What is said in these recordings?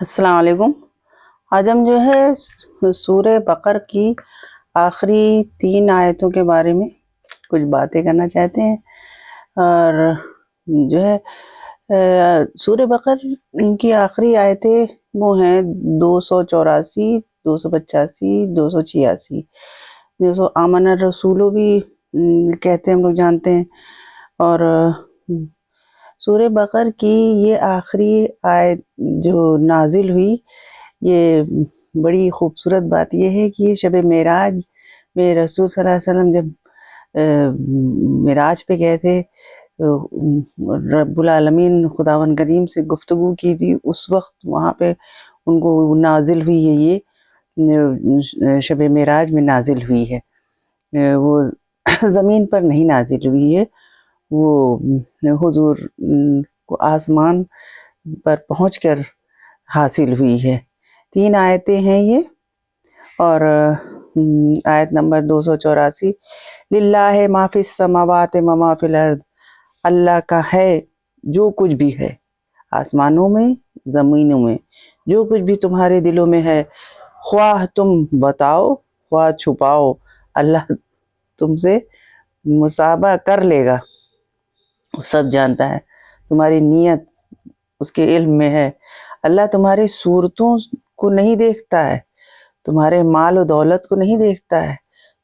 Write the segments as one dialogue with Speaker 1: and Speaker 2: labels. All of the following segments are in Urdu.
Speaker 1: السلام علیکم۔ آج ہم جو ہے سورہ بقر کی آخری 3 آیتوں کے بارے میں کچھ باتیں کرنا چاہتے ہیں، اور جو ہے سورہ بقر کی آخری آیتیں وہ ہیں 284، 285، 286، جو آمن الرسولو بھی کہتے ہیں، ہم لوگ جانتے ہیں۔ اور سورہ بقر کی یہ آخری آیت جو نازل ہوئی، یہ بڑی خوبصورت بات یہ ہے کہ یہ شب معراج میں رسول صلی اللہ علیہ وسلم جب معراج پہ گئے تھے، رب العالمین خداوند کریم سے گفتگو کی تھی، اس وقت وہاں پہ ان کو نازل ہوئی ہے، یہ شب معراج میں نازل ہوئی ہے، وہ زمین پر نہیں نازل ہوئی ہے، وہ حضور کو آسمان پر پہنچ کر حاصل ہوئی ہے۔ 3 آیتیں ہیں یہ، اور آیت نمبر 284، للہ ما فی السماوات و ما فی الارض، اللہ کا ہے جو کچھ بھی ہے آسمانوں میں زمینوں میں، جو کچھ بھی تمہارے دلوں میں ہے، خواہ تم بتاؤ خواہ چھپاؤ، اللہ تم سے مصابہ کر لے گا، سب جانتا ہے، تمہاری نیت اس کے علم میں ہے۔ اللہ تمہاری صورتوں کو نہیں دیکھتا ہے، تمہارے مال و دولت کو نہیں دیکھتا ہے،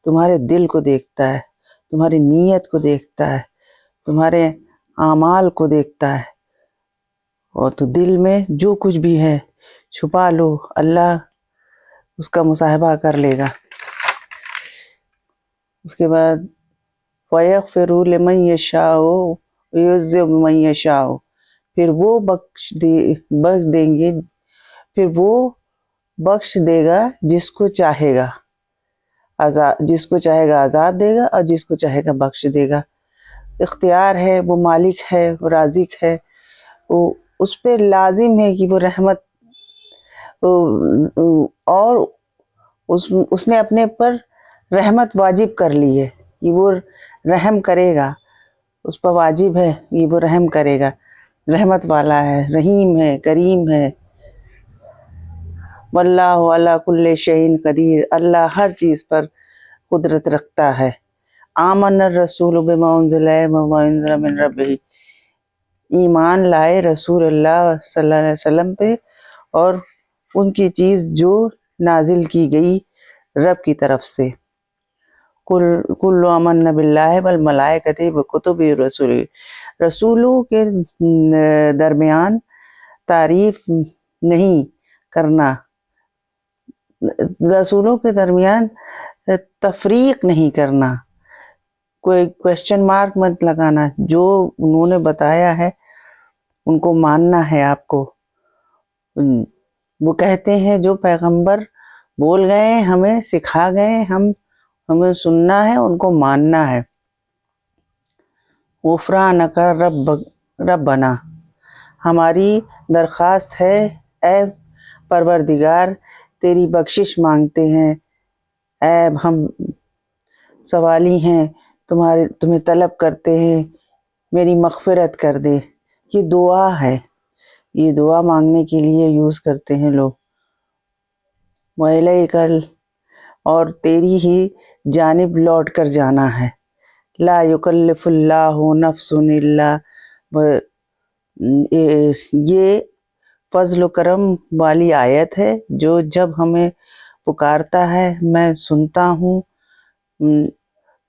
Speaker 1: تمہارے دل کو دیکھتا ہے، تمہاری نیت کو دیکھتا ہے، تمہارے اعمال کو دیکھتا ہے، اور تو دل میں جو کچھ بھی ہے چھپا لو، اللہ اس کا مصاحبہ کر لے گا۔ اس کے بعد وَيَغْفِرُ لِمَن يَشَاءُ وَيُعَذِّبُ مَن يَشَاءُ، پھر وہ بخش دے گا جس کو چاہے گا، جس کو چاہے گا عذاب دے گا، اور جس کو چاہے گا بخش دے گا۔ اختیار ہے، وہ مالک ہے، وہ رازق ہے، وہ اس پہ لازم ہے کہ وہ رحمت، اور اس نے اپنے پر رحمت واجب کر لی ہے کہ وہ رحم کرے گا، اس پر واجب ہے کہ وہ رحم کرے گا، رحمت والا ہے، رحیم ہے، کریم ہے۔ واللہ علی کل شیء قدیر، اللہ ہر چیز پر قدرت رکھتا ہے۔ آمن الرسول بما انزل من ربہ، ایمان لائے رسول اللہ صلی اللہ علیہ وسلم پہ اور ان کی چیز جو نازل کی گئی رب کی طرف سے۔ کل آمنا باللہ والملائکۃ وکتب رسول، رسولوں کے درمیان تعریف نہیں کرنا، رسولوں کے درمیان تفریق نہیں کرنا، کوئی کویسچن مارک مت لگانا، جو انہوں نے بتایا ہے ان کو ماننا ہے آپ کو۔ وہ کہتے ہیں جو پیغمبر بول گئے ہمیں سکھا گئے، ہمیں سننا ہے، ان کو ماننا ہے۔ غفرانک ربنا، ہماری درخواست ہے اے پروردگار، تیری بخشش مانگتے ہیں، اے ہم سوالی ہیں، تمہیں طلب کرتے ہیں، میری مغفرت کر دے۔ یہ دعا ہے، یہ دعا مانگنے کے لیے یوز کرتے ہیں لوگ۔ وَإِلَيْكَ، اور تیری ہی جانب لوٹ کر جانا ہے۔ لا یکلف اللہ نفس الا، یہ فضل و کرم والی آیت ہے، جو جب ہمیں پکارتا ہے میں سنتا ہوں،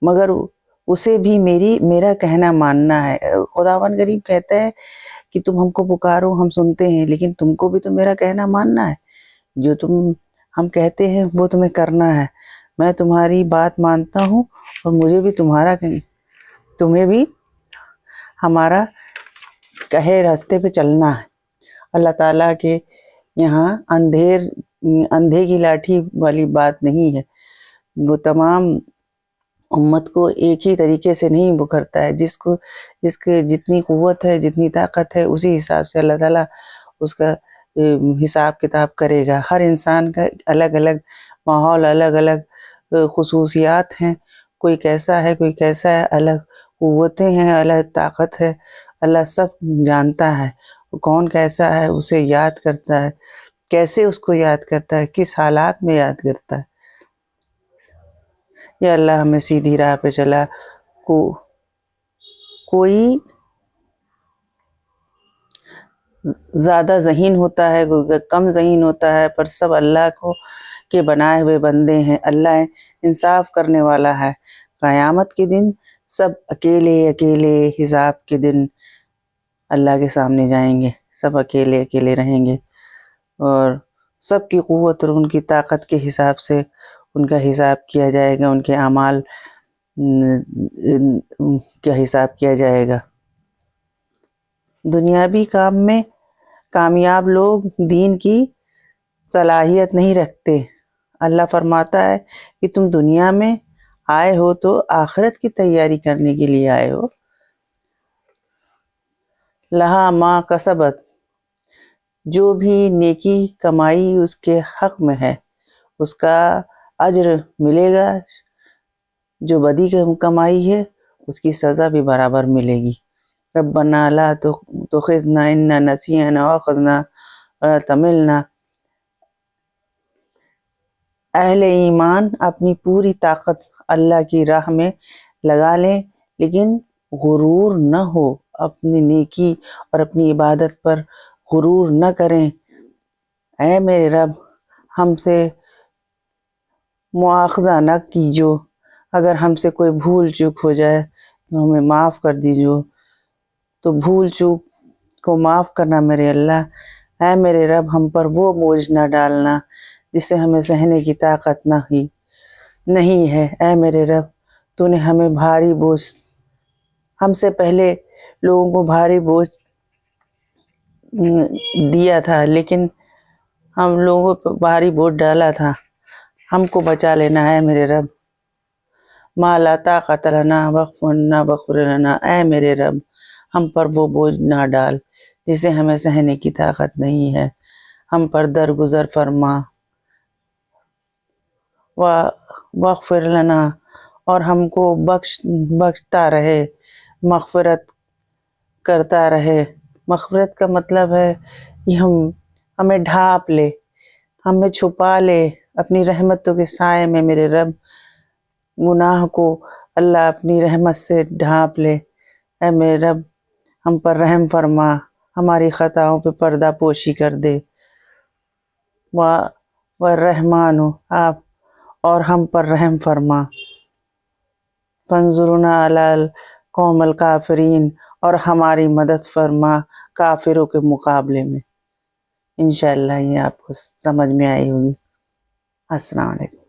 Speaker 1: مگر اسے بھی میرا کہنا ماننا ہے۔ خداوند کریم کہتا ہے کہ تم ہم کو پکارو، ہم سنتے ہیں، لیکن تم کو بھی تو میرا کہنا ماننا ہے، جو ہم کہتے ہیں وہ تمہیں کرنا ہے۔ میں تمہاری بات مانتا ہوں، اور مجھے بھی تمہیں بھی ہمارا کہے راستے پہ چلنا ہے۔ اللہ تعالیٰ کے یہاں اندھے کی لاٹھی والی بات نہیں ہے، وہ تمام امت کو ایک ہی طریقے سے نہیں وہ کرتا ہے، جس کے جتنی قوت ہے، جتنی طاقت ہے، اسی حساب سے اللہ تعالیٰ اس کا حساب کتاب کرے گا۔ ہر انسان کا الگ الگ ماحول، الگ الگ خصوصیات ہیں، کوئی کیسا ہے کوئی کیسا ہے، الگ قوتیں ہیں، الگ طاقت ہے، اللہ سب جانتا ہے، کون کیسا ہے اسے یاد کرتا ہے۔ کیسے اس کو یاد کرتا ہے، کس حالات میں یاد کرتا ہے۔ یا اللہ ہمیں سیدھی راہ پہ چلا۔ کوئی زیادہ ذہین ہوتا ہے، کوئی کم ذہین ہوتا ہے، پر سب اللہ کے بنائے ہوئے بندے ہیں۔ اللہ انصاف کرنے والا ہے۔ قیامت کے دن سب اکیلے اکیلے، حساب کے دن اللہ کے سامنے جائیں گے، سب اکیلے اکیلے رہیں گے، اور سب کی قوت اور ان کی طاقت کے حساب سے ان کا حساب کیا جائے گا، ان کے اعمال کا حساب کیا جائے گا۔ دنیاوی کام میں کامیاب لوگ دین کی صلاحیت نہیں رکھتے۔ اللہ فرماتا ہے کہ تم دنیا میں آئے ہو تو آخرت کی تیاری کرنے کے لیے آئے ہو۔ لہا ما کسبت، جو بھی نیکی کمائی اس کے حق میں ہے اس کا اجر ملے گا، جو بدی کمائی ہے اس کی سزا بھی برابر ملے گی۔ ربنا لا تؤاخذنا ان نسینا او اخطانا ولا تحملنا۔ اہل ایمان اپنی پوری طاقت اللہ کی راہ میں لگا لیں، لیکن غرور نہ ہو، اپنی نیکی اور اپنی عبادت پر غرور نہ کریں۔ اے میرے رب ہم سے مواخذہ نہ کیجو، اگر ہم سے کوئی بھول چوک ہو جائے تو ہمیں معاف کر دیجو۔ تو بھول چوک کو معاف کرنا میرے اللہ۔ اے میرے رب ہم پر وہ بوجھ نہ ڈالنا جسے ہمیں سہنے کی طاقت نہیں ہے۔ اے میرے رب تو نے ہمیں بھاری بوجھ، ہم سے پہلے لوگوں کو بھاری بوجھ دیا تھا، لیکن ہم لوگوں پر بھاری بوجھ ڈالا تھا، ہم کو بچا لینا ہے میرے رب۔ ما لا طاقت لنا واغفر لنا۔ اے میرے رب ہم پر وہ بوجھ نہ ڈال جسے ہمیں سہنے کی طاقت نہیں ہے، ہم پر درگزر فرما۔ واغفر لنا، اور ہم کو بخشتا رہے، مغفرت کرتا رہے۔ مغفرت کا مطلب ہے کہ ہمیں ڈھانپ لے، ہمیں چھپا لے اپنی رحمتوں کے سائے میں میرے رب۔ گناہ کو اللہ اپنی رحمت سے ڈھانپ لے۔ اے میرے رب ہم پر رحم فرما، ہماری خطاؤں پہ پردہ پوشی کر دے۔ والرحمن، آپ اور ہم پر رحم فرما۔ فانظرنا علی القوم الکافرین، اور ہماری مدد فرما کافروں کے مقابلے میں۔ انشاءاللہ یہ آپ کو سمجھ میں آئی ہوگی۔ السلام علیکم۔